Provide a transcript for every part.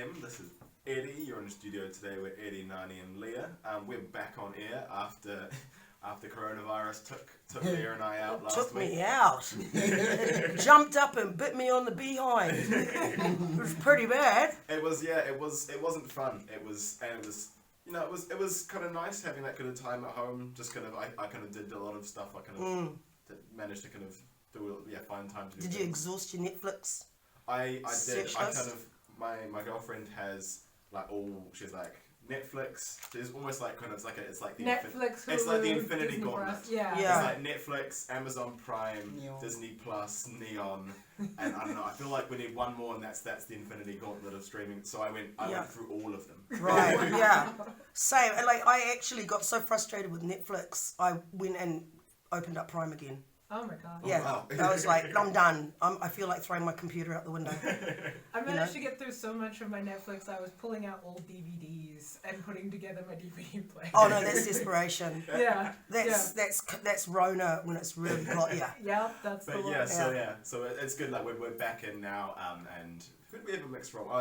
FM. This is Eddie. You're in the studio today with Eddie, Naenae and Leah. We're back on air after coronavirus took Leah and I out last week. Took me out. It jumped up and bit me on the behind. It was pretty bad. It wasn't fun. It was kind of nice having that kind of time at home. Just kind of, I kind of did a lot of stuff. I kind of managed to kind of find time to do Did you exhaust your Netflix? I did. I kind of, my girlfriend has she's like Netflix. There's almost like kind of it's like the Netflix. It's like the Infinity Gauntlet. Yeah. It's like Netflix, Amazon Prime, Neon. Disney Plus, Neon, and I don't know. I feel like we need one more, and that's the Infinity Gauntlet of streaming. So I went through all of them. Right. Yeah. Same. And I actually got so frustrated with Netflix. I went and opened up Prime again. Oh my god. Yeah. Oh, wow. I was like, I'm done. I feel like throwing my computer out the window. I managed to get through so much of my Netflix. I was pulling out old DVDs and putting together my DVD player. Oh no, that's desperation. Yeah. That's Rona when it's really got you. Yeah, that's the one. So it's good. Like we're back in now, and could we have a mix from? I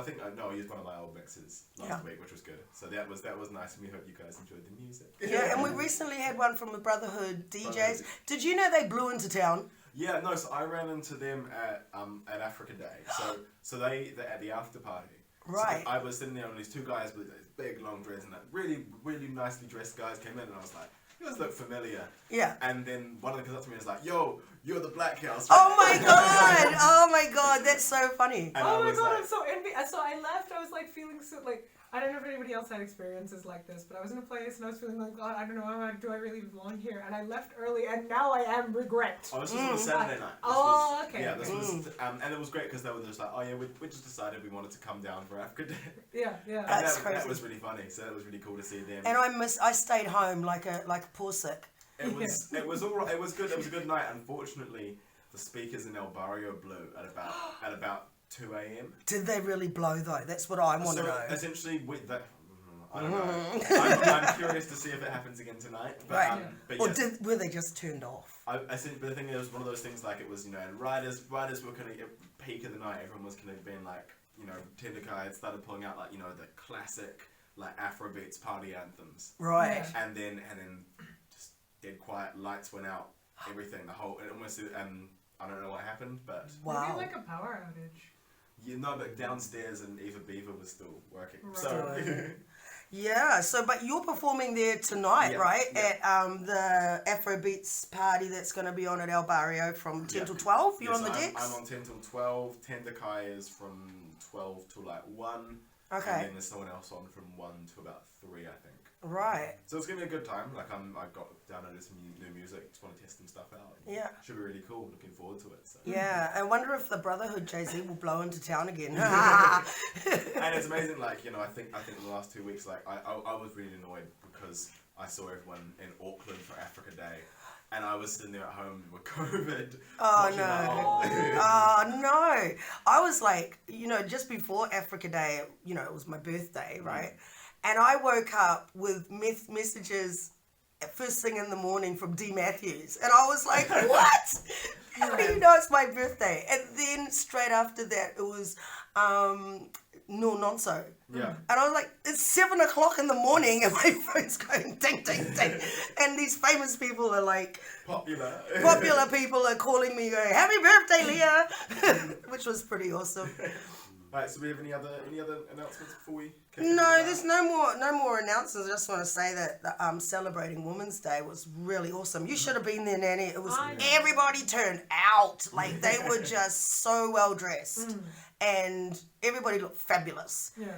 used one of my old mixes last week, which was good. So that was nice, and we hope you guys enjoyed the music. Yeah, and we recently had one from the Brotherhood DJs. Did you know they blew into town? Yeah, no. So I ran into them at Africa Day. So they at the after party. Right. So I was sitting there, and these two guys with these big long dreads and that really really nicely dressed guys came in, and I was like, you guys look familiar. Yeah. And then one of them comes up to me and was like, yo, you're the Blackhouse. Oh my god! Oh my god, that's so funny. And oh my god, I'm so envious. So I left, I was like feeling so like, I don't know if anybody else had experiences like this, but I was in a place and I was feeling like, God, I don't know, do I really belong here? And I left early, and now I am regret. Oh, this was on a Saturday night. Okay. Yeah, this was, and it was great because they were just like, oh yeah, we just decided we wanted to come down for Africa Day. Yeah. And that's crazy. That was really funny. So that was really cool to see them. And I stayed home like a poor sick. It was all right. It was good. It was a good night. Unfortunately, the speakers in El Barrio blew at about 2 a.m. Did they really blow though? That's what I want to know. Essentially, with that, I don't know. I'm curious to see if it happens again tonight. But, right. But or yes, were they just turned off? I think, but the thing is, it was one of those things like it was, and riders were kind of at peak of the night. Everyone was kind of being like, Tenderkai had started pulling out like, the classic like Afrobeats party anthems. Right. And then just dead quiet. Lights went out. Everything. The whole. It almost. I don't know what happened, but. Wow. Maybe like a power outage. But downstairs and Eva Beaver was still working. Right. So. Yeah, but you're performing there tonight, right? Yeah. At the Afrobeats party that's going to be on at El Barrio from 10 till 12. You're on the decks? I'm on 10 till 12. Tenderkai is from 12 to 1. Okay. And then there's someone else on from 1 to about 3, I think. Right. So it's going to be a good time. Like, I've got downloaded some new music. Just want to test some stuff out. Yeah. Should be really cool. Looking forward to it. So. Yeah. I wonder if the Brotherhood Jay-Z will blow into town again. And it's amazing, like, I think the last 2 weeks, like, I was really annoyed because I saw everyone in Auckland for Africa Day. And I was sitting there at home with COVID. Oh, no. Oh, no. I was like, just before Africa Day, it was my birthday, right? And I woke up with messages at first thing in the morning from D. Matthews. And I was like, what? How do you know it's my birthday? And then straight after that, it was No Nonso. Yeah. And I was like, it's 7 o'clock in the morning and my phone's going ding, ding, ding. And these famous people are like... Popular people are calling me going, happy birthday, Leah! Which was pretty awesome. Right, so do we have any other announcements before we No, there's no more announcements. I just want to say that celebrating Women's Day was really awesome. You should have been there, Naenae. It was everybody turned out. Like they were just so well dressed. And everybody looked fabulous. Yeah.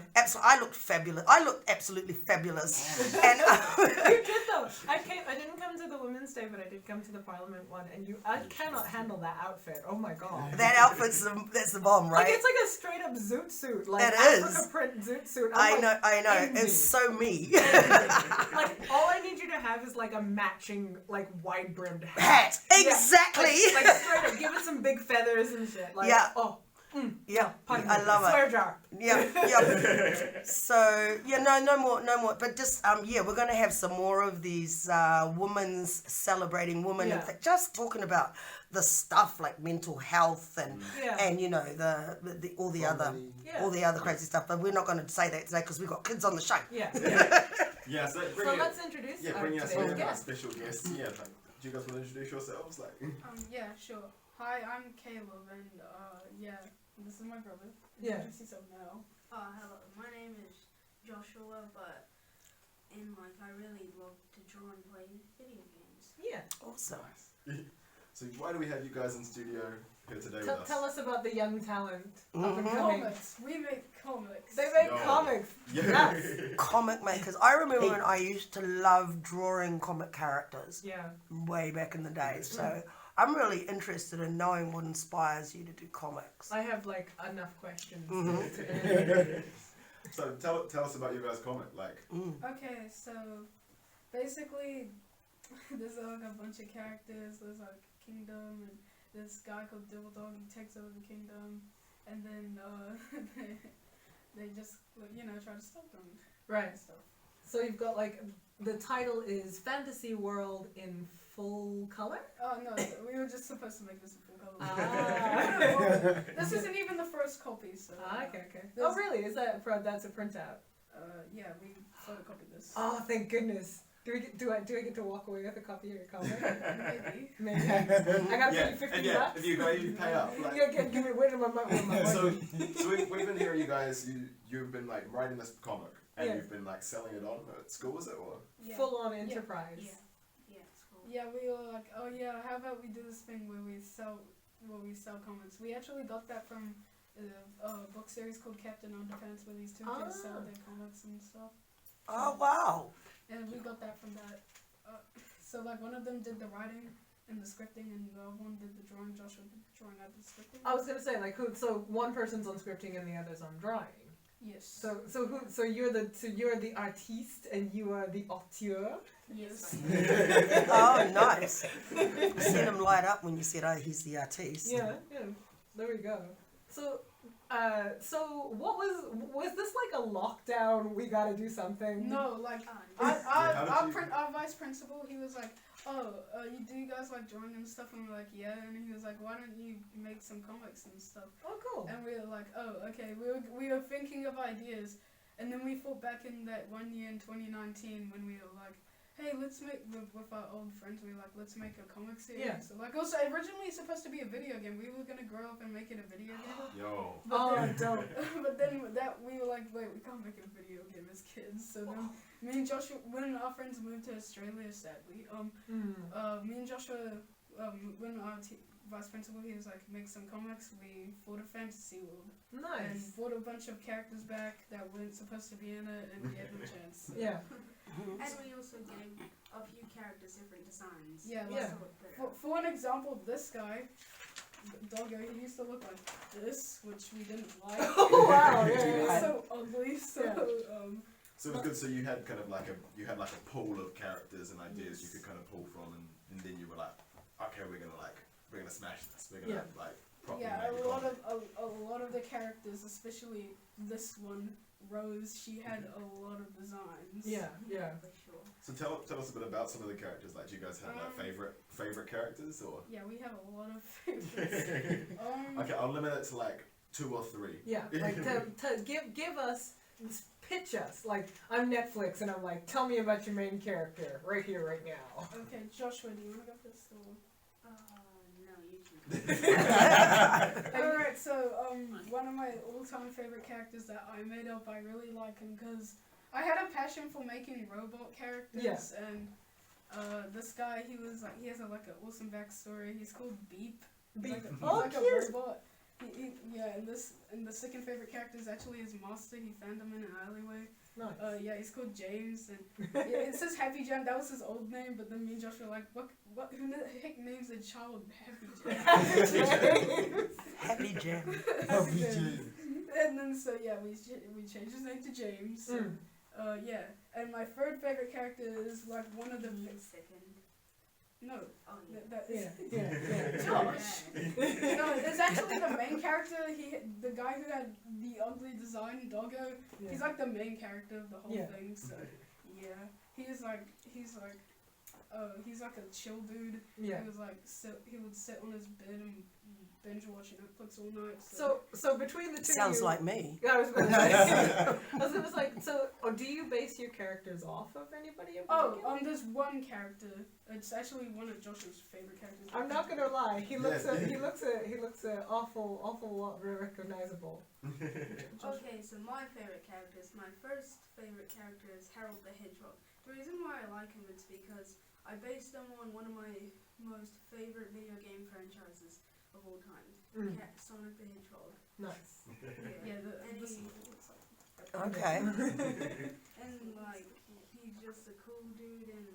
I looked fabulous. I looked absolutely fabulous. And you did though. I didn't come to the Women's Day, but I did come to the Parliament one. And I cannot handle that outfit. Oh my god. That outfit's that's the bomb, right? Like it's like a straight up zoot suit, like it Africa is. Print zoot suit. I know. Envy. It's so me. Like all I need you to have is like a matching like wide brimmed hat. Exactly. Yeah, like straight up, give it some big feathers and shit. Like yeah, I love it. Swear jar. Yeah. So no more. But just we're gonna have some more of these women's celebrating women. Just talking about the stuff like mental health and Yeah. and you know the all the other Yeah. all the other crazy stuff. But we're not going to say that today because we've got kids on the show. Yeah. Yeah, so So let's introduce bring us today's our guest. special guests. Yeah, like, do you guys want to introduce yourselves? Like, Yeah, sure. Hi, I'm Kaleb, and yeah, this is my brother. Yeah. Introduce yourself now. Hello, my name is Joshua, but in life I really love to draw and play video games. Yeah. Awesome. so why do we have you guys in studio here today with us? Tell us about the young talent up and Mhm. coming. Comics. We make comics. They make Yo. comics. Yeah. Yes. Comic makers. I remember when I used to love drawing comic characters Yeah. way back in the day. So I'm really interested in knowing what inspires you to do comics. I have like enough questions. Mhm. So tell us about your guys' comic. Like, Okay, so basically, there's like a bunch of characters. There's like Kingdom, and this guy called Devil Dog. He takes over the kingdom, and then they just try to stop them Right. and stuff. So you've got like the title is Fantasy World in full color. Oh no, we were just supposed to make this in full color. Ah. This isn't even the first copy, so. Okay. Oh really? Is that that's a printout? Yeah, we photocopied this. Oh, thank goodness. Do I get to walk away with a copy of your comic? Maybe. Maybe. I gotta yeah, pay you $50. and yeah, if you pay up. Like, Yeah, give me wait a my so we've been hearing you guys. You've been like writing this comic, and Yeah. you've been like selling it on at school, is it or? Yeah. full on enterprise. Yeah, it's cool. Yeah, we were like, oh yeah, how about we do this thing where we sell comics? We actually got that from a book series called Captain Underpants, where these two kids sell their comics and stuff. Oh wow. And we got that from that. So like one of them did the writing and the scripting, and the other one did the drawing. Joshua did the drawing out the scripting. I was gonna say like who? So one person's on scripting and the other's on drawing. Yes. So you're the artiste and you are the auteur. Yes. Oh, nice. I seen him light up when you said, "Oh, he's the artiste." Yeah. There we go. So what was this like a lockdown? We gotta do something. No, like how did our vice principal, he was like, oh, you guys like drawing and stuff? And we're like, yeah. And he was like, why don't you make some comics and stuff? Oh, cool. And we were like, oh, okay. We were thinking of ideas, and then we thought back in that one year in 2019 when we were like, hey, let's make with our old friends. We were like, let's make a comic series. Yeah. So like, also originally it's supposed to be a video game. We were gonna grow up and make it a video game. Yo. Dope. But then with that we were like, wait, we can't make a video game as kids. So then me and Joshua, when our friends moved to Australia, sadly, me and Joshua, when our vice principal, he was like, make some comics. We fought a fantasy world and Nice. brought a bunch of characters back that weren't supposed to be in it, and gave them a chance. So. Yeah. And we also gave a few characters different designs. Yeah, Yeah. So it looked better. For an example, this guy, Doggo, he used to look like this, which we didn't like. Oh wow. He Yeah. was so ugly. So So it was good. So you had kind of like a pool of characters and ideas you could kind of pull from, and then you were like, okay, we're gonna smash this. We're gonna like properly yeah, make a lot comic. of a lot of the characters, especially this one, Rose, she had a lot of designs. Yeah. For sure. So tell us a bit about some of the characters. Like, do you guys have like favorite characters or? Yeah, we have a lot of favorites. Okay, I'll limit it to like 2 or 3. Yeah. Like to give us. Pitch us. Like, I'm Netflix and I'm like, tell me about your main character right here, right now. Okay, Joshua, do you want to go first? No, you can. Alright, so one of my all-time favorite characters that I made up, I really like him because I had a passion for making robot characters. Yeah. And this guy, he has like an awesome backstory. He's called Beep. He's like a, Oh, he's like cute. a robot. And the second favorite character is actually his master. He found him in an alleyway. Nice. Yeah, he's called James, and it says Happy Jam. That was his old name, but then me and Josh were like, what? Who the heck names a child Happy Jam? Happy Jam. Happy Jam. And then so yeah, we changed his name to James. Yeah, and my third favorite character is like one of the Second. no. Oh yeah. That is Yeah. Josh. No, it's actually the main character. The guy who had the ugly design, Doggo. Yeah. He's like the main character of the whole Yeah. thing. So yeah, he's like he's like a chill dude. Yeah. He was like he would sit on his bed and binge watch Netflix all night. So between the two Sounds of you, like me. Yeah, I was going to say. It was like, so do you base your characters off of anybody in particular? There's one character. It's actually one of Josh's favorite characters. I'm not gonna lie. He looks awful lot recognizable. Okay, so my favorite characters. My first favorite character is Harold the Hedgehog. The reason why I like him is because I based him on one of my most favorite video game franchises of all time, Sonic the Hedgehog. Nice. Okay. And like he's just a cool dude and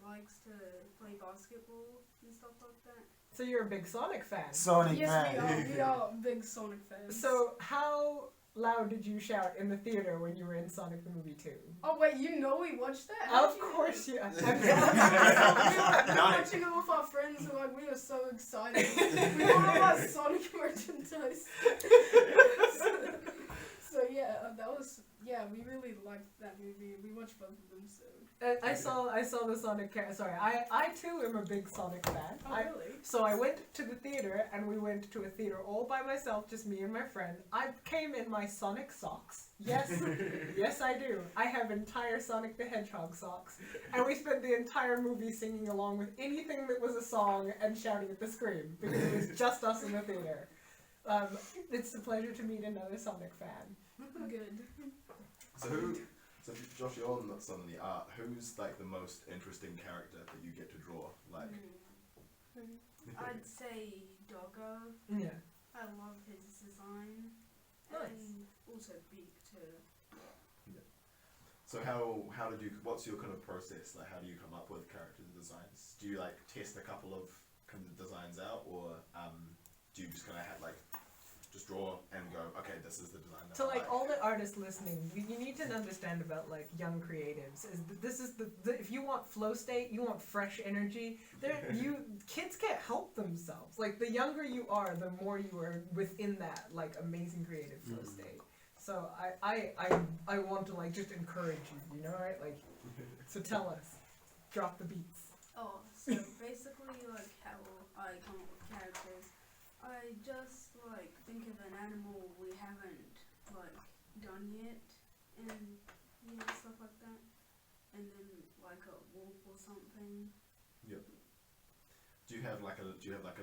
likes to play basketball and stuff like that. So you're a big Sonic fan. Sonic Yes, man. we are big Sonic fans. So how loud did you shout in the theater when you were in Sonic the Movie 2? Oh wait, you know we watched that? Of course you. we were watching it with our friends who we were so excited. We all about Sonic merchandise. So we really liked that movie. We watched both of them. So I saw the Sonic. Sorry, I too am a big Sonic fan. oh really? So I went to the theater, and we went to a theater all by myself, just me and my friend. I came in my Sonic socks. Yes, yes I do. I have entire Sonic the Hedgehog socks. And we spent the entire movie singing along with anything that was a song and shouting at the screen, because it was just us in the theater. It's a pleasure to meet another Sonic fan. Good. So Josh, you're on some of the art. Who's like the most interesting character that you get to draw? Like, I'd say Doggo. Yeah. I love his design. Nice. And also Beak too. so how did you? What's your kind of process? Like, how do you come up with character designs? Do you like test a couple of kind of designs out, or do you just kind of have like just draw and go, okay, this is the design that So I like all the artists listening, you need to understand about like young creatives is that this is the if you want flow state, you want fresh energy. Kids can't help themselves. Like the younger you are, the more you are within that like amazing creative flow state. So I want to like just encourage you, you know, right? Like, so tell us, drop the beats. Oh, so basically like how I come up with characters. I just like think of an animal we haven't like done yet, and stuff like that, and then like a wolf or something. Yep. Do you have like a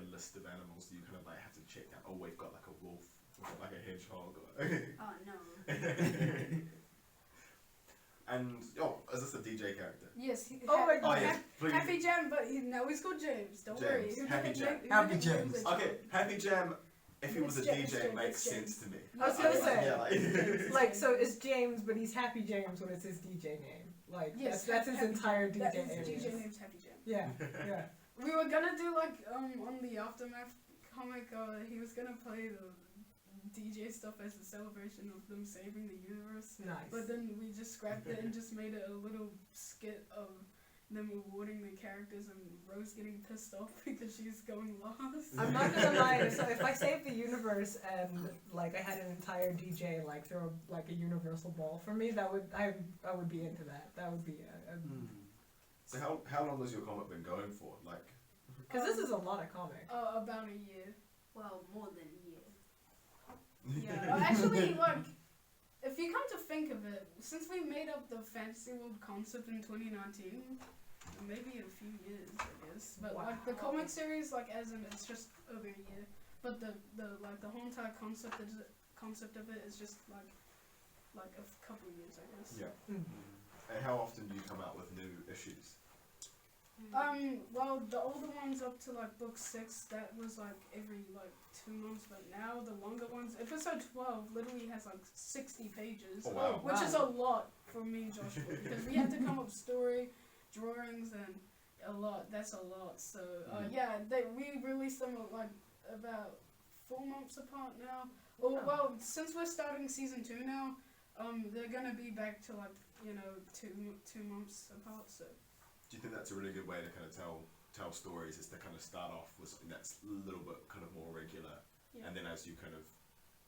list of animals that you kind of like have to check out? Oh, we've got like a wolf, we've got like a hedgehog. Oh no. And is this a DJ character? Yes. Oh my Oh god. yeah, please. Happy Jam, but now he's called James. Don't worry. James. Happy Jam. Happy James. Okay, Happy Jam. If he was a It's DJ, James, makes it's sense to me. I was gonna say, yeah, like, so it's James, but he's Happy James when it's his DJ name. Like, Yes, that's his Happy entire Jam. DJ That name. is DJ name's Happy Jam. Yeah, yeah. We were gonna do like on the Aftermath comic. He was gonna play the DJ stuff as a celebration of them saving the universe. Nice. But then we just scrapped it and just made it a little skit of them awarding the characters and Rose getting pissed off because she's going last. I'm not gonna lie. So if I saved the universe and like I had an entire DJ like throw like a universal ball for me, I would be into that. That would be So how long has your comic been going for? Like, because this is a lot of comic. About a year. Well, more than a year. Yeah. Actually, like, if you come to think of it, since we made up the Fantasy World concept in 2019, maybe a few years, I guess. But like the comic series, like as in it's just over a year. But the whole entire concept of it is just like a couple of years, I guess. yeah. Mm. And how often do you come out with new issues? Well, the older ones up to like book 6, that was like every like 2 months, but now the longer ones, episode 12 literally has like 60 pages, Oh wow. which is a lot for me and Joshua because we have to come up with story, drawings, and a lot. That's a lot. So we released them like about 4 months apart now. Well, since we're starting season 2 now, they're gonna be back to like 2 months apart. So. Do you think that's a really good way to kind of tell stories? Is to kind of start off with something that's a little bit kind of more regular, and then as you kind of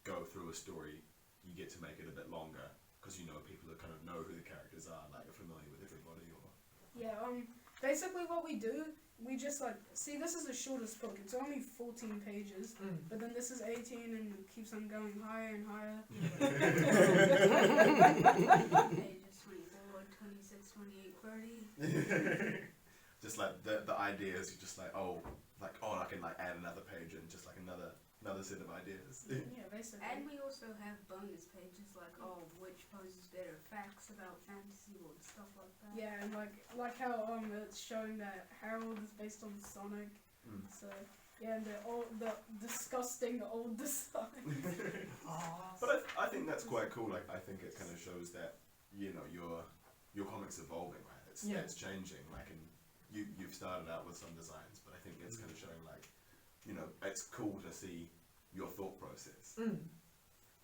go through a story, you get to make it a bit longer because people that kind of know who the characters are, like are familiar with everybody. Or basically what we do, we just like see this is the shortest book. It's only 14 pages, but then this is 18 and it keeps on going higher and higher. Pages 24, 26, 28, 30. Just like the ideas, you're just like, oh, I can like add another page and just like another set of ideas. Yeah, basically. And we also have bonus pages like, which poses better, facts about fantasy or stuff like that. Yeah, and like how it's showing that Harold is based on Sonic. So yeah, and the disgusting old design. But I think that's quite cool. Like I think it kind of shows that your comic's evolving, right? It's changing. Like and you've started out with some designs, but I think it's kind of showing like it's cool to see your thought process.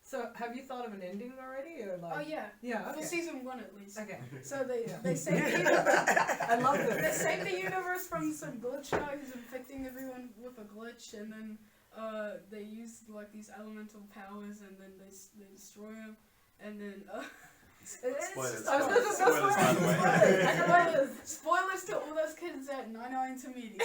So have you thought of an ending already, or like? Oh yeah. Yeah. For Okay. season 1 at least. Okay. So they save the universe. I love They this. save the universe from some glitch guy who's infecting everyone with a glitch, and then they use like these elemental powers, and then they destroy him, and then Spoilers. I was gonna say Spoilers, by the way. Spoilers to all those kids at Naenae Intermediate.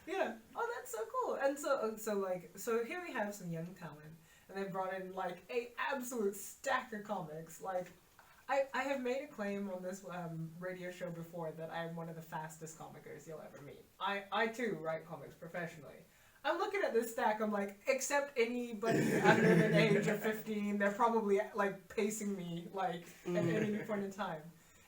Yeah. Oh, that's so cool. And so here we have some young talent, and they brought in like a absolute stack of comics. Like, I have made a claim on this radio show before that I'm one of the fastest comicers you'll ever meet. I too write comics professionally. I'm looking at this stack, I'm like, except anybody under the age of 15, they're probably like pacing me like at any point in time.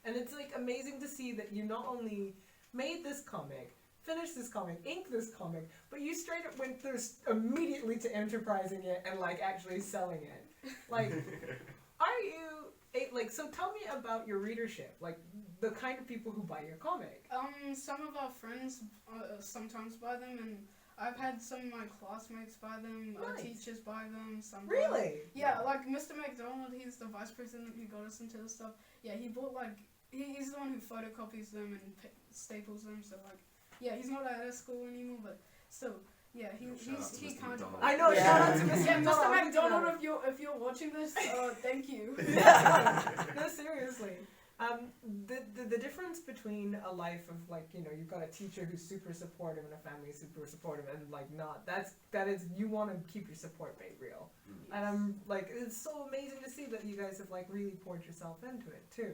And it's like amazing to see that you not only made this comic, finished this comic, inked this comic, but you straight up went through immediately to enterprising it and like actually selling it. Like, are you like? So tell me about your readership, like the kind of people who buy your comic. Some of our friends sometimes buy them, and I've had some of my classmates buy them. Our Nice. teachers buy them. Some Really? Yeah, like Mr. McDonald, he's the vice president who got us into this stuff. Yeah, he bought like he's the one who photocopies them and staples them. So like, yeah, he's not at our school anymore, but still, yeah, he Shout out to he Mr. kind of. McDonald. I know. Yeah. Shout out to Mr. Yeah, McDonald. Mr. McDonald, if you're watching this, thank you. No, seriously. The difference between a life of like, you've got a teacher who's super supportive and a family who's super supportive and like not, that is you want to keep your support base real. And I'm like, it's so amazing to see that you guys have like really poured yourself into it too.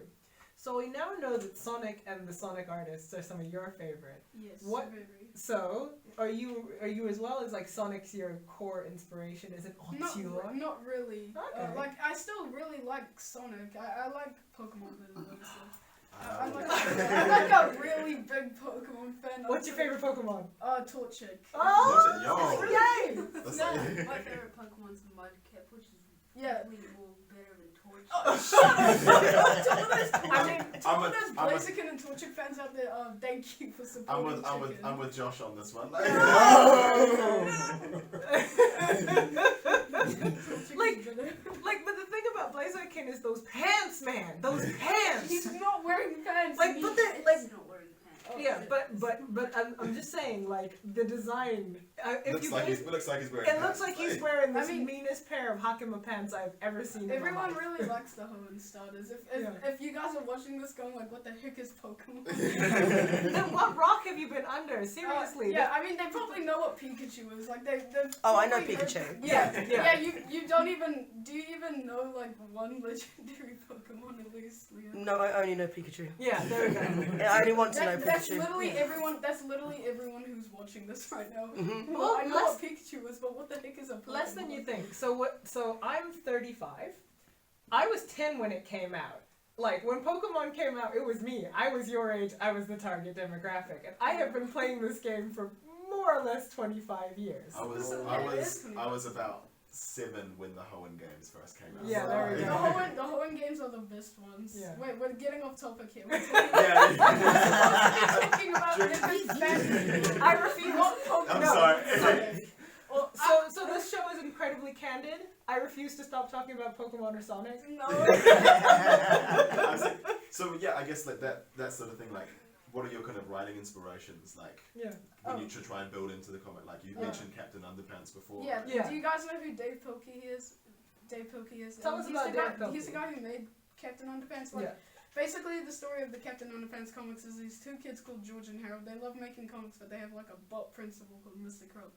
So we now know that Sonic and the Sonic artists are some of your favorite. Yes. What- Very. So are you as well as like Sonic's your core inspiration? Is it Ontula? Not really. Okay. Like I still really like Sonic. I like Pokemon and other stuff. I'm like a really big Pokemon fan. What's your favorite Pokemon? Torchic. Oh, yay! That's No. like, My favorite Pokemon's the Mudkip, which is Yeah. really more better than Torch. I mean, To all those I'm a- Blaziken and Torchic fans out there, thank you for supporting Chicken. I'm with Josh on this one. Like, but the thing about Blaziken is those pants, man. Those pants. He's not wearing pants. Like, but the like. It's not wearing pants. Oh, Yeah, shit. but I'm just saying, like the design. If looks you like guys, he's wearing. it looks like he's wearing this I mean- meanest pair of Hakama pants I've ever seen. Everyone in my life. really likes the Hoenn starters. If you guys are watching this going like, what the heck is Pokemon? Then what rock have you been under? Seriously. Yeah, I mean they probably know what Pikachu is. Like they've Oh, I know probably heard- Pikachu. Yeah, Yeah. You don't even. Do you even know like one legendary Pokemon at least, Leon? No, I only know Pikachu. Yeah, there we go. Yeah, I only want to know That's Pikachu. literally Yeah. everyone. That's literally everyone who's watching this right now. Mhm. Well, I know less- what Pikachu is, but what the heck is a Pokemon? Less than you think. So what? So I'm 35. I was 10 when it came out. Like when Pokemon came out, it was me. I was your age. I was the target demographic, and I have been playing this game for more or less 25 years. I was about 7 when the Hoenn games first came out. Yeah, there we The go. Hoenn games are the best ones. Yeah. Wait, we're getting off topic here. We're Yeah. talking about different fantasy. I refuse. Not Pokemon. I'm No. sorry. Well, so this show is incredibly candid. I refuse to stop talking about Pokemon or Sonic. No. So yeah, I guess like that sort of thing. Like, what are your kind of writing inspirations? Like Yeah. when you try and build into the comic. Like you mentioned Captain Underpants before. Yeah. Yeah. Do you guys know who Dave Pilkey is? Tell us about Dave Pilkey. He's the guy who made Captain Underpants. Like, Yeah. basically the story of the Captain Underpants comics is these two kids called George and Harold. They love making comics, but they have like a bot principal called Mr. Crop.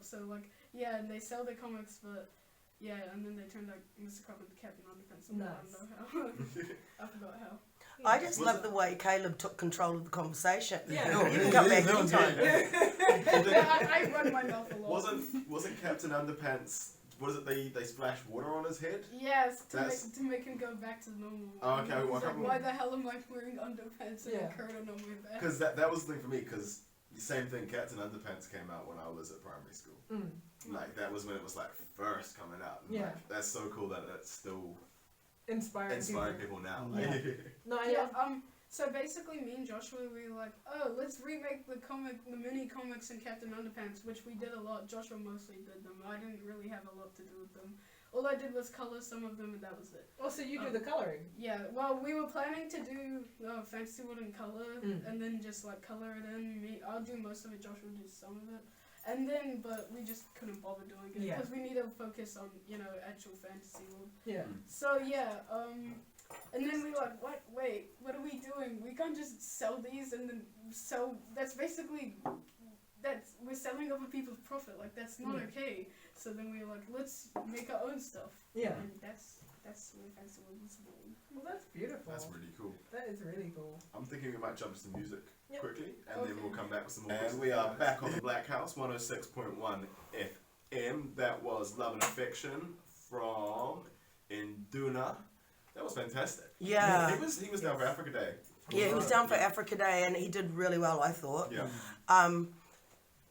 So like, yeah, and they sell their comics, but yeah, and then they turned like Mr. Crop into Captain Underpants. And I don't know how. I forgot how. I just love the way Kaleb took control of the conversation. Yeah. You can come back anytime. I run my mouth a lot. Wasn't Captain Underpants? Was it they splashed water on his head? Yes, to make him go back to normal. Oh, okay. Well, He's like, why the hell am I wearing underpants and a curtain on my back? Because that was the thing for me. Because the same thing, Captain Underpants came out when I was at primary school. Like that was when it was like first coming out. And, like, that's so cool that it's still inspiring people now. Yeah. No, So basically, me and Joshua, we were like, oh, let's remake the mini comics in Captain Underpants, which we did a lot. Joshua mostly did them. I didn't really have a lot to do with them. All I did was color some of them, and that was it. Oh, so you do the coloring? Yeah. Well, we were planning to do Fantasy World in color, and then just like color it in. I'll do most of it. Joshua will do some of it. And then, but we just couldn't bother doing it because we need to focus on, actual Fantasy World. Yeah. So yeah, and then we were like, what? Wait, what are we doing? We can't just sell these and then sell. That's basically, we're selling other people's profit. Like that's not okay. So then we were like, let's make our own stuff. Yeah. And that's where Fantasy World was born. Well, that's beautiful. That's really cool. That is really cool. I'm thinking we might jump to some music quickly, and then we'll come back with some more. And we are back on the Blackhouse 106.1 FM. That was Love and Affection from Induna. That was fantastic. Yeah. He was down for Africa Day. Yeah, he was down for Africa Day, and he did really well, I thought. Yeah.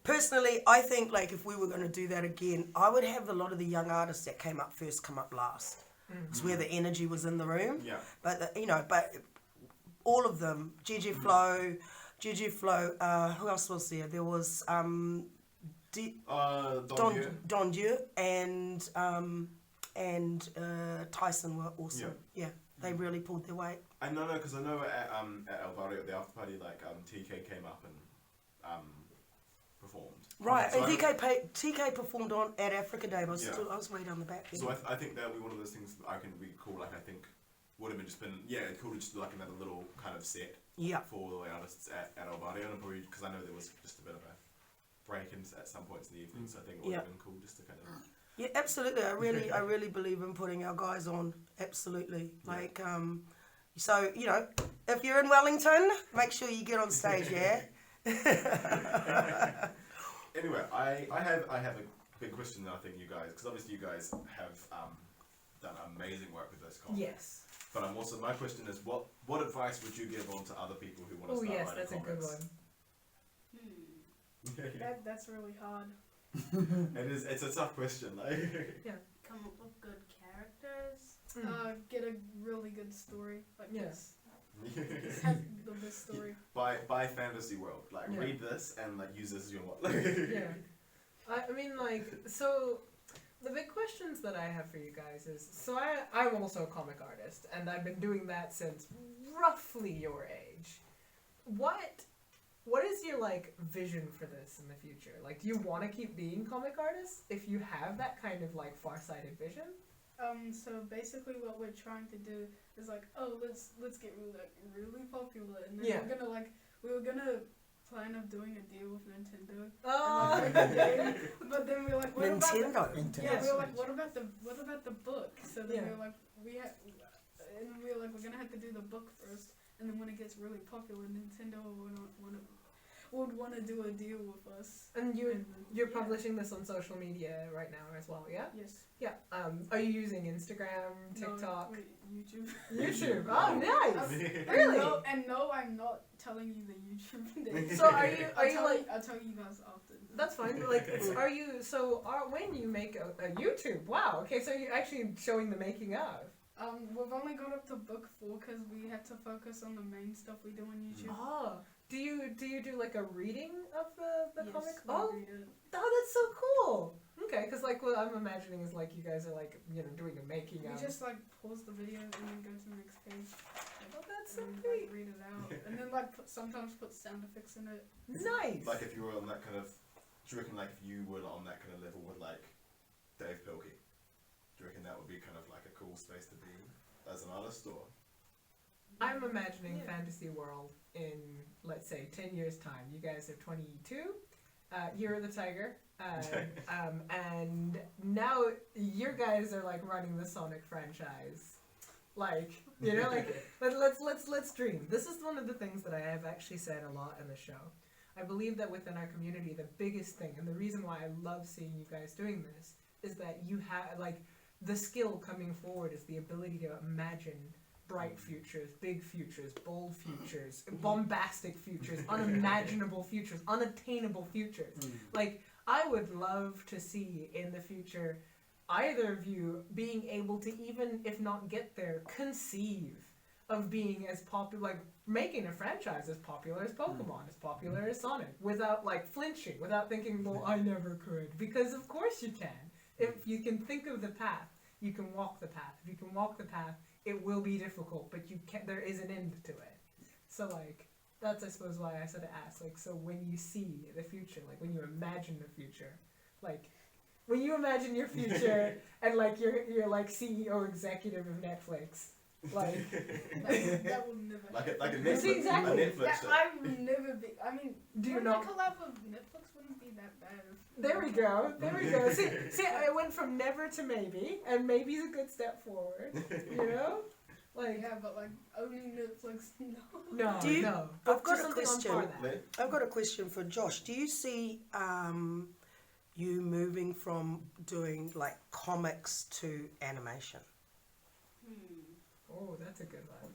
Personally, I think like if we were going to do that again, I would have a lot of the young artists that came up first come up last. It's where the energy was in the room. Yeah. But but all of them, Gigi Flo, who else was there? There was Don Don Dieu and Tyson were awesome. Yeah, they really pulled their weight. I know, because I know at El Barrio, at the after party, like TK came up and performed. Right, So and TK performed at Africa Day, but I was way down the back there. So I think that would be one of those things that I can be cool. Like I think would have just been cool to just do like another little kind of set for all the artists at El Barrio, and probably because I know there was just a bit of a break in at some points in the evening, so I think it would have been cool just to kind of. Yeah, absolutely. I really believe in putting our guys on. Absolutely. Like, so if you're in Wellington, make sure you get on stage. Yeah. Anyway, I have a big question that I think you guys, because obviously you guys have done amazing work with this comic. Yes. But my question is, what advice would you give on to other people who want to start writing that's comics? a good one. That's really hard. It's a tough question. Like. Come up with good characters. Get a really good story like this. Yes. Has the best story. Buy Fantasy World. Like read this and like use this as your what? Yeah. I mean, like, so the big questions that I have for you guys is, so I'm also a comic artist, and I've been doing that since roughly your age. What is your like vision for this in the future? Like, do you want to keep being comic artists if you have that kind of like far-sighted vision? So basically what we're trying to do is like, let's get really popular, and then we were gonna plan of doing a deal with Nintendo. But then we were like, what Nintendo. about we were like, what about the book? So then we were like, we're gonna have to do the book first, and then when it gets really popular, Nintendo would want to do a deal with us. And you're publishing this on social media right now as well, yeah? Yes. Yeah. Are you using Instagram, TikTok? No, wait, YouTube. YouTube. Oh, nice. Really? No, I'm not telling you the YouTube name. So are you like? I'll tell you guys after. That's fine. Like, when you make a YouTube? Wow. Okay, so you're actually showing the making of. We've only got up to book 4 because we had to focus on the main stuff we do on YouTube. Oh. Do you do like a reading of the Yes, comic? we Oh, read it. that's so cool. Okay, because like what I'm imagining is like you guys are like doing a making We of. just like pause the video and then go to the next page. Oh, that's so And great. read it out, and then like sometimes put sound effects in it. Nice. Like if you were on that kind of, do you reckon like if you were on that kind of level with like Dave Pilkey, do you reckon that would be kind of like a cool space to be as an artist, or? I'm imagining fantasy world in, let's say, 10 years' time. You guys are 22. You're the tiger. And now your guys are like running the Sonic franchise. Like, you know, like let's dream. This is one of the things that I have actually said a lot in the show. I believe that within our community, the biggest thing, and the reason why I love seeing you guys doing this, is that you have, like, the skill coming forward is the ability to imagine bright futures, big futures, bold futures, bombastic futures, unimaginable futures, unattainable futures. Like, I would love to see in the future either of you being able to, even if not get there, conceive of being as popular, like making a franchise as popular as Pokemon, as popular as Sonic, without like flinching, without thinking, well, I never could. Because of course you can. If you can think of the path, you can walk the path. If you can walk the path, it will be difficult, but you can. There is an end to it. So like, that's I suppose why I sort of asked, like, so when you see the future, like when you imagine the future, like when you imagine your future and like you're like CEO executive of Netflix, like that will never. Like a See, Netflix, exactly. a Netflix That show. I would never be. I mean, Do you doing know? a collab with Netflix wouldn't be that bad. There we go. There we go. See, I went from never to maybe, and maybe's a good step forward. You know, like Yeah, but like owning Netflix, no. no, Do you- no. I've got Just a something on question. par that. I've got a question for Josh. Do you see you moving from doing like comics to animation, Oh, that's a good one.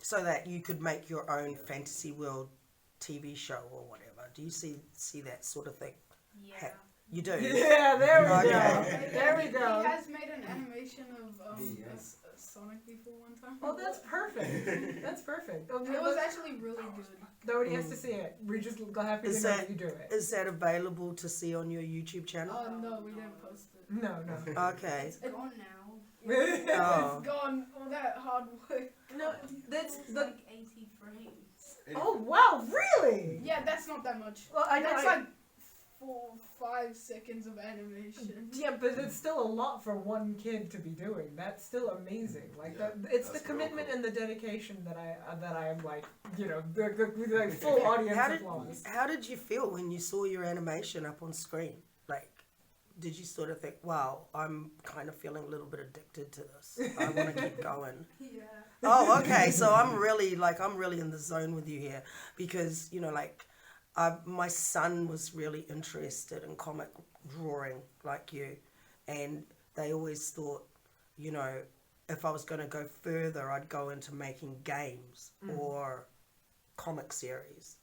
so that you could make your own fantasy world TV show or whatever? Do you see that sort of thing? Yeah. You do. Yeah, there we Okay. go. There we go. He has made an animation of a Sonic before one time. Oh, that's perfect. That's perfect. Oh, And it was actually really good. nobody has to see it. We're just happy to Is know that- that you do it. Is that available to see on your YouTube channel? Oh no, we didn't post it. No, no. Okay. It's gone now. Oh. It's gone. All that hard work. No, that's It's the. like 80 frames. Oh wow, really? Yeah, that's not that much. Well, I know. That's like 4-5 seconds of animation. Yeah, but it's still a lot for one kid to be doing. That's still amazing. Like Yeah, that, it's the that's real commitment cool. and the dedication that I am like, you know, the like full audience applause. How did you feel when you saw your animation up on screen? Like, did you sort of think, wow, I'm kind of feeling a little bit addicted to this. I want to keep going. Yeah. Oh, okay. So I'm really in the zone with you here, because, you know, like, my son was really interested in comic drawing like you, and they always thought, you know, if I was going to go further, I'd go into making games or comic series.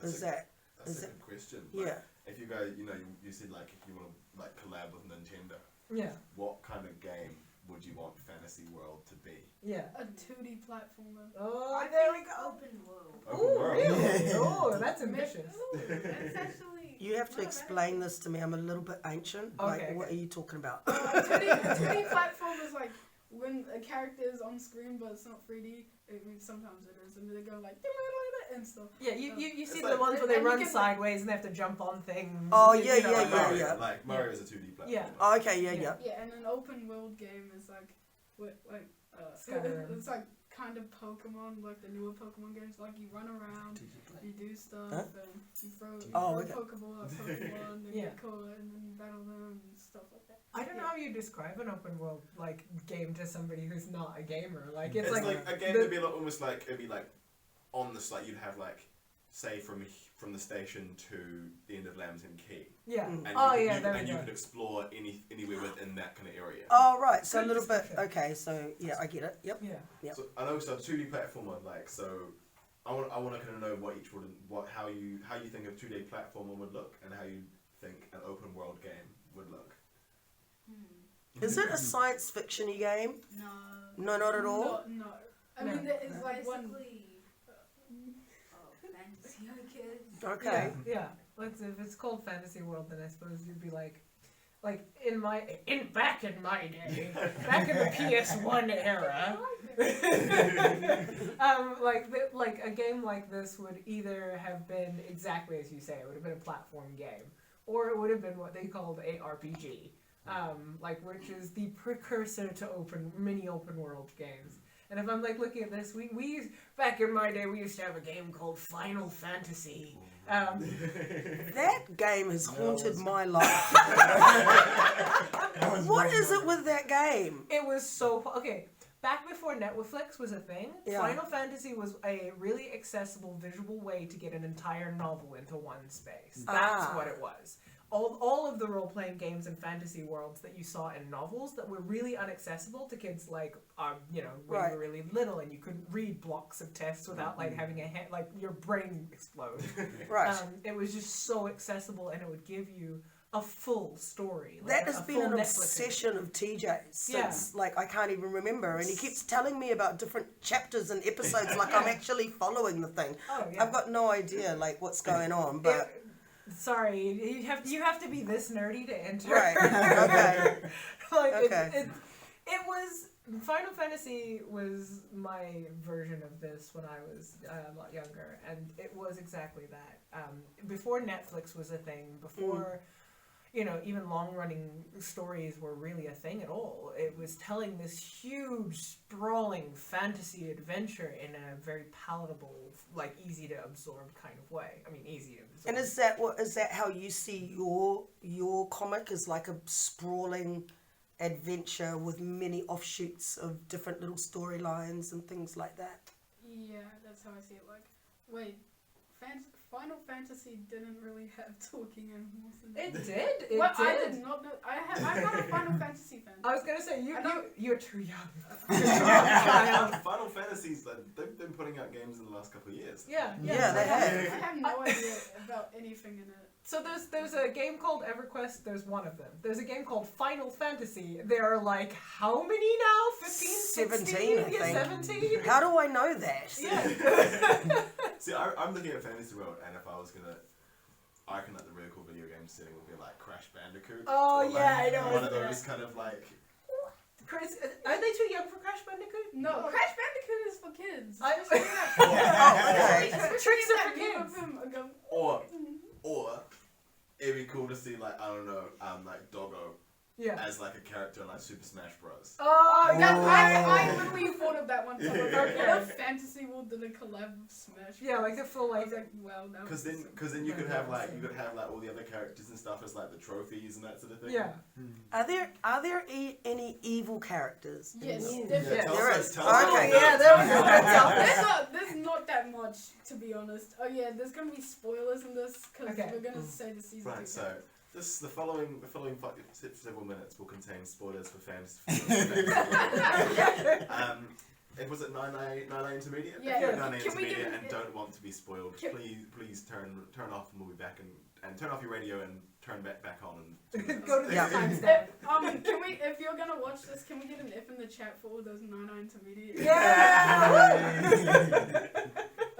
That's a is good question. Yeah. Like, if you go, you know, you said like if you want to like collab with Nintendo, Yeah, what kind of game would you want Fantasy World to be? yeah. A 2D platformer. Oh, I there we think go. Open world. Open Oh, world. really? Oh, that's ambitious. It's actually. You have to not explain this to me. I'm a little bit ancient. Okay, Like, what okay. are you talking about? 2D platform is like when a character is on screen but it's not 3D. I mean, sometimes it is, and they go like and stuff. Yeah, you see It's the like- ones where they and you run can- sideways and they have to jump on things. Oh, you yeah, know, yeah, like yeah, that. yeah. Like Mario is a 2D platform. Yeah. Oh, okay, yeah. Yeah, and an open world game is like, Skyrim. it's like kind of Pokemon, like the newer Pokemon games. Like you run around, you do stuff, Huh? and you throw Oh, a okay. Pokeball at Pokemon, and Yeah. get caught, and then you battle them and stuff like that. I don't know how you describe an open world like game to somebody who's not a gamer. Like it's, It's like, like a game the- would be like, almost like it'd be like on the like you'd have like say from the station to the end of Lambton Key, yeah. Mm. and Oh you could, yeah, you, there and we you go. could explore anywhere within that kind of area. Oh, right. So a Good little bit. description. Okay. So yeah, I get it. Yep. Yeah. Yep. So I know, so 2D platformer, like, so I want to kind of know how you think a 2D platformer would look, and how you think an open world game would look. Is it a science fiction-y game? No. No, not at all. No. I No. mean, there is like one. Basically, fantasy, I guess. Okay. Yeah. Let's if it's called Fantasy World, then I suppose you'd be like back in my day, back in the PS1 era. Like a game like this would either have been exactly as you say, it would have been a platform game, or it would have been what they called a RPG, which is the precursor to mini open world games. And if I'm like looking at this, we back in my day we used to have a game called Final Fantasy. That game has haunted my life. What is it with that game? It was so okay. Back before Netflix was a thing, Final Fantasy was a really accessible visual way to get an entire novel into one space. That's what it was. All of the role-playing games and fantasy worlds that you saw in novels that were really inaccessible to kids like, when you were really little and you couldn't read blocks of text without like having your brain explode. Right. It was just so accessible and it would give you a full story. That has been an obsession of TJ's since, I can't even remember. And he keeps telling me about different chapters and episodes like I'm actually following the thing. Oh, yeah. I've got no idea, what's going on, but... Sorry, you have to be this nerdy to enter. Right, okay. It was... Final Fantasy was my version of this when I was a lot younger, and it was exactly that. Before Netflix was a thing, before... even long-running stories were really a thing at all. It was telling this huge, sprawling fantasy adventure in a very palatable, easy-to-absorb kind of way. I mean, easy to absorb. And is that how you see your comic, as like a sprawling adventure with many offshoots of different little storylines and things like that? Yeah, that's how I see it. Final Fantasy didn't really have talking animals in it. It did. It well, did. I did not know. I'm not a Final Fantasy fan. I was gonna say you're too young. Final Fantasy's they've been putting out games in the last couple of years. Yeah, they have. I have no idea about anything in it. So there's a game called EverQuest. There's one of them. There's a game called Final Fantasy. There are how many now? 15, 17, 16? I think. 17? How do I know that? Yeah. See, I'm looking at Fantasy World, and if I reckon that the really cool video game setting would be Crash Bandicoot. Oh or, yeah, I know. One of those kind of Chris, are they too young for Crash Bandicoot? No, Crash Bandicoot is for kids. Okay. Tricks are for kids. Or it'd be cool to see Doggo as a character in Super Smash Bros. Oh, I literally thought of that one. What if Fantasy World did a collab with Smash? Yeah, the full I was wow, that Because then you could have all the other characters and stuff as the trophies and that sort of thing. Yeah. Are there any evil characters? Yes, There is. Okay. Yeah, there we go. There's not that much, to be honest. Oh yeah, there's gonna be spoilers in this because we're gonna say the season. Right. So the following several minutes will contain spoilers for fans. It was at Naenae Intermediate. Yeah. Naenae Intermediate, and don't want to be spoiled. Please turn off, and we'll be back, and turn off your radio and turn back on and go to the timestamp. Can we, if you're gonna watch this, can we get an F in the chat for all those Naenae Intermediate? Yeah.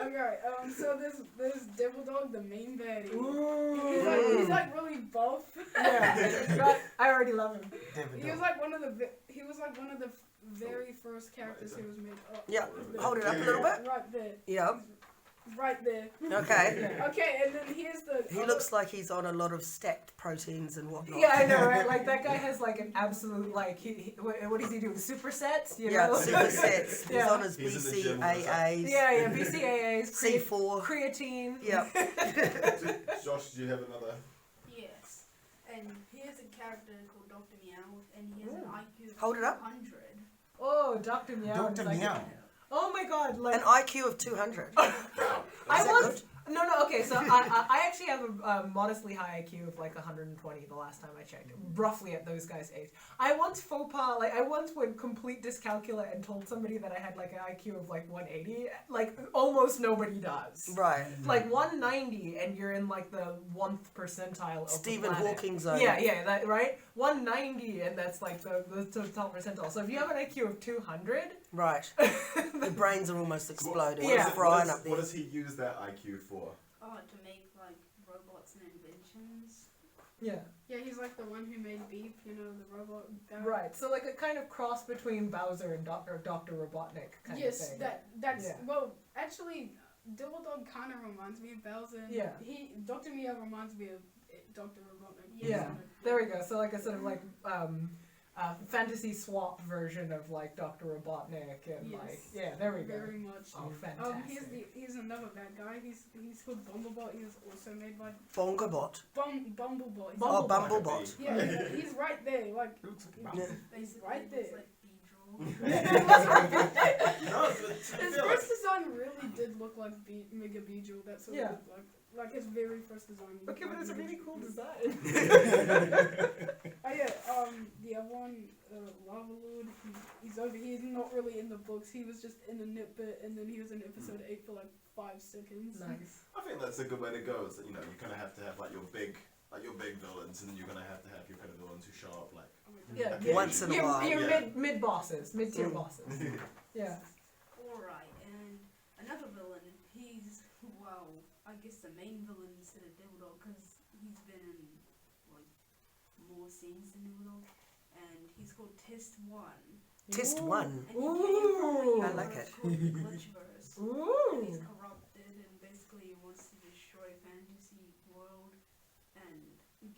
Okay. So there's Devil Dog, the main baddie. Ooh. He's really buff. Yeah. I already love him. He was one of the very first characters who was made. Oh, Yeah. Hold it up a little bit. Right there. Yeah. Right there. Okay. Okay, and then here's the. He looks like he's on a lot of stacked proteins and whatnot. Yeah, I know, right? That guy has an absolute what does he do? Supersets, you know? Supersets. He's on his He's in the gym BCAAs. Yeah, BCAAs, C4. creatine. Yep. Josh, do you have another? Yes. And here's a character called Dr. Meow, and he has an IQ of Hold it up. 100. Oh, Dr. Meow. Dr. Meow. Oh my God! An IQ of 200. Okay, so I actually have a modestly high IQ of 120 the last time I checked, roughly at those guys' age. I once went complete dyscalculate and told somebody that I had an IQ of 180. Almost nobody does. Right. 190 and you're in the 1th percentile of Stephen the planet. Hawking zone. Yeah, that right. 190 and that's the top percentile. So if you have an IQ of 200, right, the brains are almost exploding. Yeah. It's frying up there. What does he use that IQ for? Oh, to make robots and inventions. yeah. Yeah, he's the one who made Beep, the robot guy. Right, so a kind of cross between Bowser and Dr. Robotnik kind of thing. Yes, that's Yeah. well, actually, Devil Dog kind of reminds me of Bowser. Yeah. Dr. Meow reminds me of Dr. Robotnik. Yeah, there we go. So a sort of fantasy swap version of like Dr. Robotnik and Yes. like there we go. Very much. Oh, fantastic. He's another bad guy. He's called Bumblebot. He was also made by Bongobot. Bumblebot. He's- Oh, Bumblebot. Bumblebot. Yeah, he's right there. Like It looks like a Yeah. he's right It's there. like Beedrill. No, but I His feel first design really did look like Mega Beedrill. That's what Yeah. it looked like. Like his very first design. looked Okay, but like it's a really Mega cool Beedrill. design. Oh yeah, the other one, Lava Lord, he's over here. He's not really in the books. He was just in a nitbit, and then he was in episode 8 for like 5 seconds. Nice. I think that's a good way to go. Is that, you know, you kind of have to have like your big villains, and then you're gonna have your kind of villains who show up like Yeah, occasionally. Once in a while. Your Yeah. mid bosses, mid tier Mm. bosses. Yeah. Alright, and another villain, he's, well, I guess the main villain instead of Devil Dog, because he's been in, like, more scenes than Devil Dog, and he's called Test 1. Test Ooh. 1. And he came Ooh. from I like it. called the Glitchverse. And he's Ooh. corrupted and basically wants to destroy fantasy world and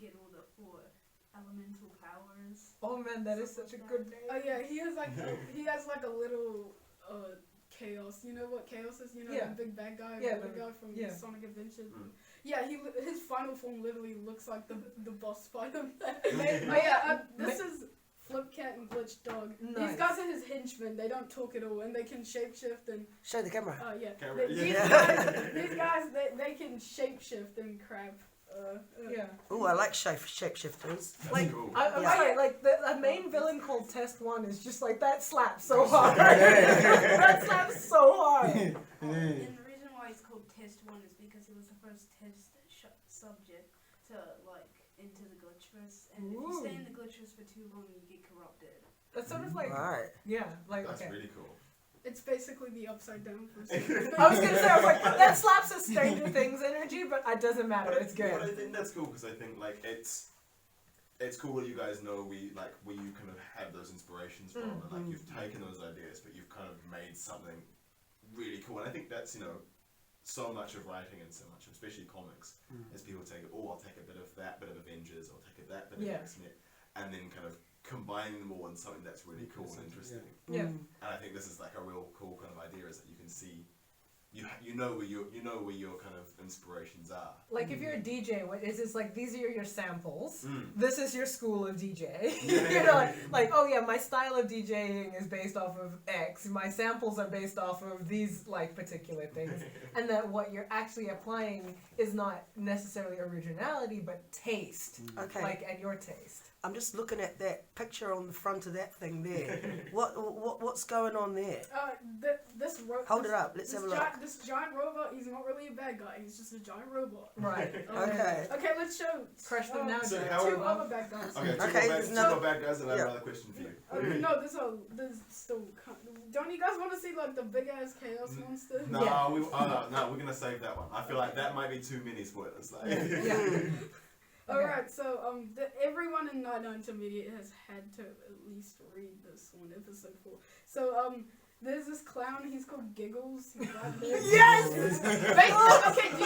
get all the 4 elemental powers. Oh man, that is such a good name. Oh yeah, he has like a little chaos. You know what chaos is? You know Yeah. the big bad guy, Yeah, the the- guy from yeah. Sonic Adventure. Mm. Yeah, his final form literally looks like the boss fight of that. May- Oh yeah, this is Flipcat and Glitch Dog. Nice. These guys are his henchmen. They don't talk at all, and they can shapeshift and Show the camera. yeah. Camera- These yeah. guys they can shapeshift and crap. Yeah. Oh, I like shapeshifters. That's Like, cool. I'm Yeah. sorry, like the main villain called Test 1 is just like, that slaps so hard. That slaps so hard. And the reason why it's called Test 1 is because it was the first test subject to, like, enter the Glitchverse. And if you stay in the Glitchverse for too long, you get corrupted. That's sort of like, Right. yeah, like, That's okay. really cool. It's basically the upside down person. I was gonna say, I was like, that slaps a Stranger Things energy, but it doesn't matter, it's But I good. think that's cool because I think like it's cool that you guys know where you kind of have those inspirations from, and like you've taken those ideas, but you've kind of made something really cool. And I think that's so much of writing and so much, especially comics, is people take I'll take a bit of that bit of Avengers, I'll take that bit of Yeah. X-Men, and then kind of combine them all in something that's really cool and interesting. Yeah. Mm. And I think this is like a real cool kind of idea, is that you can see, you know where your kind of inspirations are. Like, if you're a DJ, what is this like, these are your samples, Mm. this is your school of DJ. Yeah. You know, like, oh yeah, my style of DJing is based off of X, my samples are based off of these, like, particular things, and that what you're actually applying is not necessarily originality, but taste. Okay. Like, and your taste. I'm just looking at that picture on the front of that thing there. What's going on there? This Hold it up. Let's have a look. This giant robot, he's not really a bad guy. He's just a giant robot. Right. Okay. Okay, let's show. Crush them now, So Jack. how- Two other bad guys. Okay, Okay, two there's more bad guys, and I have yeah. another question for you. No, there's still. Don't you guys want to see like the big ass chaos monster? No, Yeah. no, we're gonna save that one. I feel like that might be too many spoilers. Like. Yeah. Alright, so everyone in Naenae Intermediate has had to at least read this one, episode 4. So there's this clown. He's called Giggles. He's right there. Yes! Okay. Do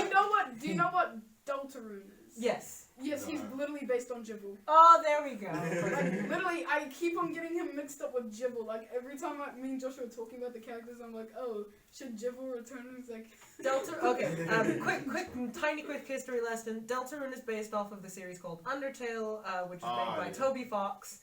you know what Deltarune is? Yes. Yes, he's literally based on Jibble. Oh, there we go. Like, literally, I keep on getting him mixed up with Jibble. Like, every time me and Joshua are talking about the characters, I'm like, oh, should Jibble return? And he's like... Okay, quick history lesson. Deltarune is based off of the series called Undertale, which is made by yeah. Toby Fox,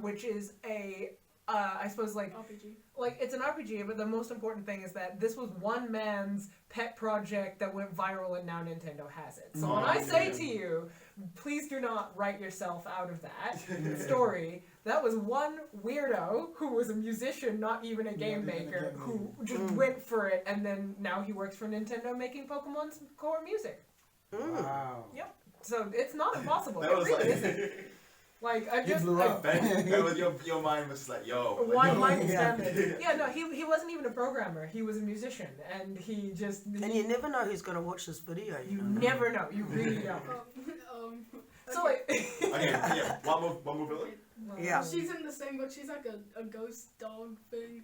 which is a, I suppose, like, RPG. like, it's an RPG, but the most important thing is that this was one man's pet project that went viral, and now Nintendo has it. So when I say to you, please do not write yourself out of that story. That was one weirdo who was a musician, not even a game maker, who just went for it, and then now he works for Nintendo making Pokemon's core music. Wow. Yep. So it's not impossible. That It was really like. isn't. Like, I You just... blew up. Your mind was just like, yo. Like, One yo. line Yeah. standard. Yeah, no, he wasn't even a programmer. He was a musician, and he just... And you never know who's going to watch this video. You know? never know. You really don't. So, okay. like... Okay, yeah. One more villain. Yeah. She's in the same book. She's like a ghost dog thing.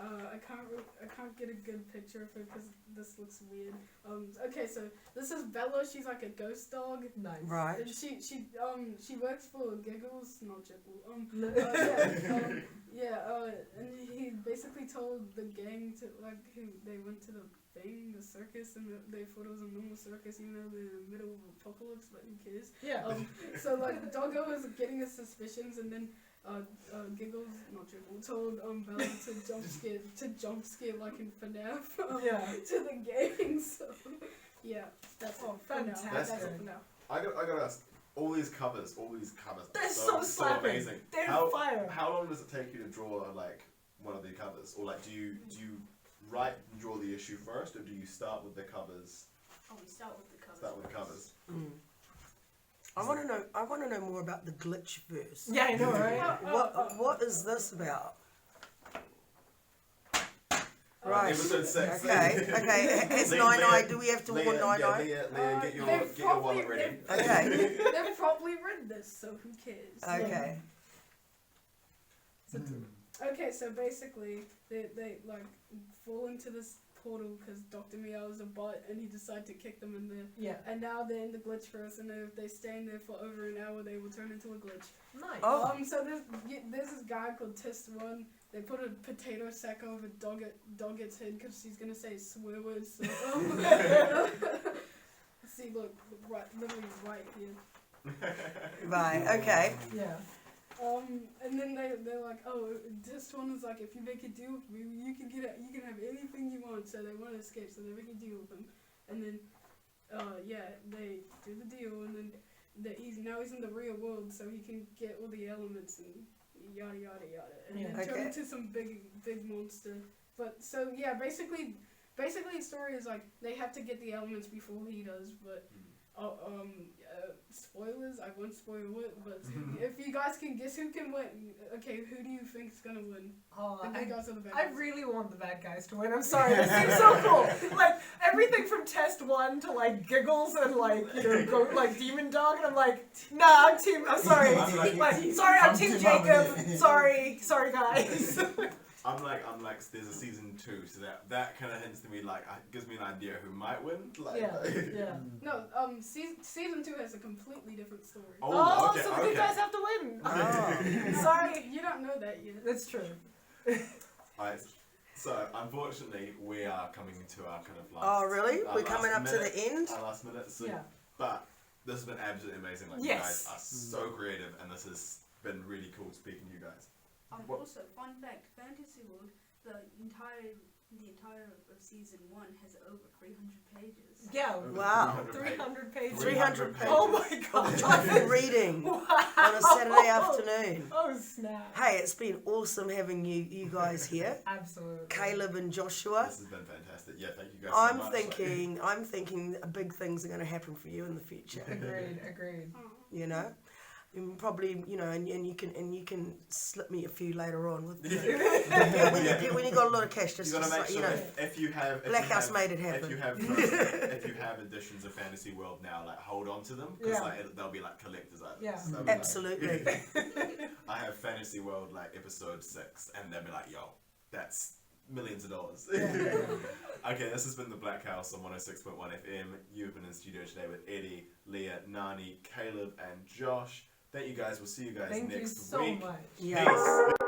I can't get a good picture of her because this looks weird. Okay, so this is Bella. She's like a ghost dog. Nice. Right. And she works for Giggles, not Jibble. And he basically told the gang to they went to the circus, and they thought it was a normal circus, even though they're in the middle of apocalypse, but who cares? Yeah. So Doggo was getting his suspicions, and then Giggles, not Jibble, told Bella to jump scare like in FNAF to the gang. So yeah, that's all for now. Fantastic. That's all for now. I gotta ask. All these covers. They're so slapping. Amazing. They're fire. How long does it take you to draw like one of the covers, or like do you write and draw the issue first, or do you start with the covers? Oh, we start with the covers. Start with the covers. Mm. I want to know more about the glitch verse. Yeah, I know, right? What is this about? Right. Episode 6. Okay. It's Naenae. Do we have to warn Naenae? Leah, get your wallet ready. Okay. They've probably read this, so who cares? Okay. Okay, so basically, they like fall into this portal because Dr. Meow is a bot, and he decided to kick them in there. Yeah. And now they're in the glitch first, and if they stay in there for over an hour, they will turn into a glitch. Nice. Oh. So there's this guy called Test One. They put a potato sack over Doggett's head because she's gonna say swear words. So, see, look, literally right here. Right. Okay. Yeah. And then they're like, oh, this one is like, if you make a deal with me, you can have anything you want. So they want to escape, so they make a deal with him, and then, they do the deal, and then he's in the real world, so he can get all the elements and yada yada yada, and then turn into some big monster. But so yeah, basically the story is like they have to get the elements before he does, but. Spoilers, I won't spoil it, but if you guys can guess who can win, okay, who do you think is gonna win? The bad guys or the bad guys? I really want the bad guys to win. I'm sorry, this seems so cool. Like everything from Test 1 to like Giggles and like go like Demon Dog, and I'm like, nah, I'm sorry. I'm Team Jacob. Sorry guys. I'm like, there's a season 2, so that kind of hints to me like gives me an idea who might win. Like, yeah. No, season 2 has a completely different story. Oh, so the good guys have to win. Oh. Sorry, you don't know that yet. that's true. Alright, so unfortunately we are coming to our kind of last. Oh, really? We're coming up to the end? Our last minute. So, Yeah. But this has been absolutely amazing. Like, Yes. you guys are so creative, and this has been really cool speaking to you guys. What? Also, fun fact: Fantasy World, the entire of season 1 has over 300 pages. Yeah. Wow. 300 pages. 300 pages. Oh my god. Joyful reading Wow. on a Saturday afternoon. Oh snap. Hey, it's been awesome having you guys here. Absolutely. Caleb and Joshua. This has been fantastic. Yeah, thank you guys so much. I'm thinking big things are going to happen for you in the future. Agreed. You know, and probably and you can slip me a few later on with when you got a lot of cash. Just You gotta make sure if you have Blackhouse made it happen. If you have editions of Fantasy World now, like hold on to them because they'll be like collector's items. Yeah. They'll be Absolutely. Like, I have Fantasy World like episode 6, and they'll be like, yo, that's millions of dollars. Okay, this has been the Blackhouse on 106.1 FM. You've been in studio today with Eddie, Leah, Nani, Caleb, and Josh. Thank you guys. We'll see you guys Thank you next so week. much. Yes. Peace.